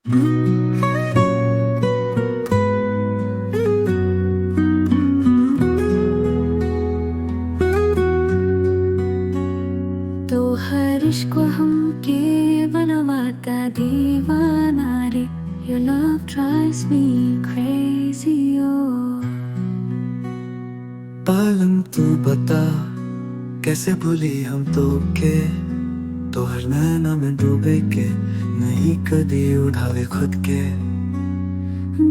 तो हर इश्क हमके बनवाता दीवाना रे। Your love drives me crazy, oh। Palam तू बता कैसे भूली हम तो के तो हर नैना में डूबे के नहीं कदी उठावे खुद के।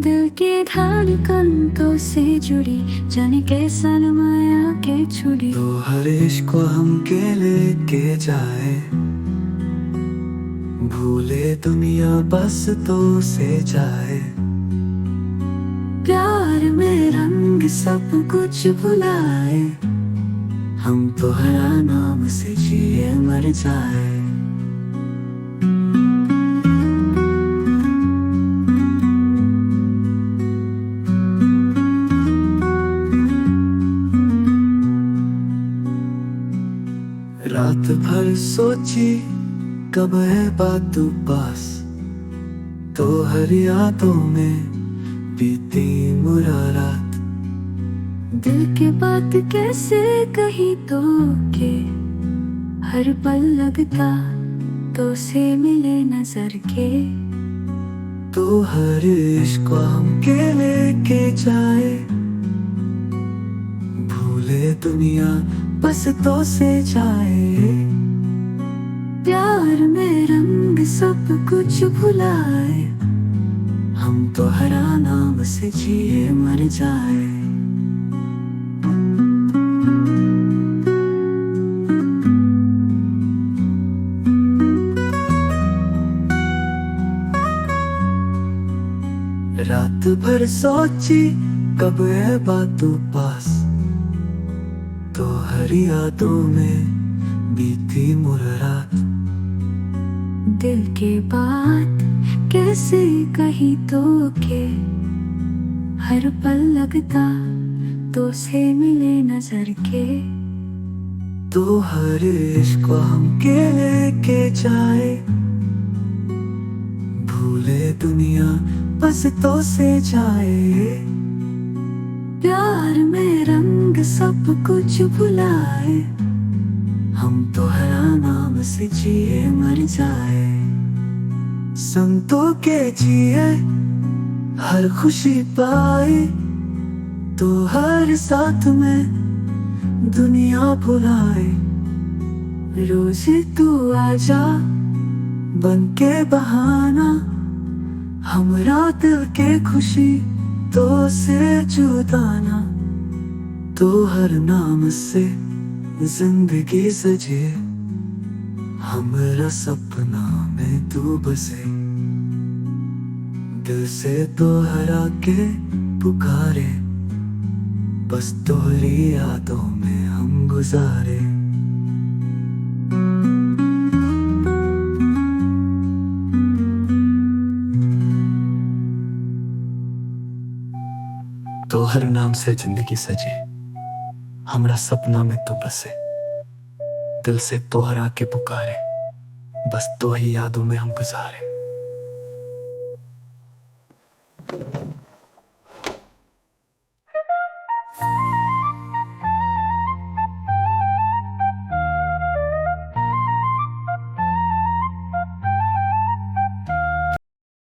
दिल के धड़कन तो से जुड़ी जाने कैसा माया के छुड़ी। तो हर इश्क को हम के लेके जाए भूले दुनिया बस तो से जाए। प्यार में रंग सब कुछ भुलाए हम तो हरा नाम से जिए मर जाए। रात भर सोची कब है बात तू पास तो हर यादों में बीती मुरा रात। दिल की बात कैसे कही तो के हर पल लगता तो से मिले नजर के। तो हर इश्क को हम के लेके जाए भूले दुनिया बस तो से जाए। प्यार में रंग सब कुछ भुलाए हम तो हरा नाम से जिए मर जाए। रात भर सोची कब है बात तू पास तो हर यादों में बीती मुर रात। दिल की बात कैसे कही तो के हर पल लगता तो से मिले नजर के। तो हर इश्क को हम के लेके जाए भूले दुनिया बस तो से जाए। प्यार में रंग सब कुछ भुलाए हम तो हरा नाम से जिए मर जाए। संतों के जिए हर खुशी पाए तो हर साथ में दुनिया भुलाए। रोज तू आजा बन के बहाना हमरा दिल के खुशी तो से जुदाना। तो हर नाम से जिंदगी सजे हमरा सपना में तू बसे। दिल से तो हरा के पुकारे बस तोहरी यादों में हम गुजारे। तो हर नाम से जिंदगी सजे हमरा सपना में तो बसे। दिल से तोहरा के पुकारे बस तो ही यादों में हम गुजारे।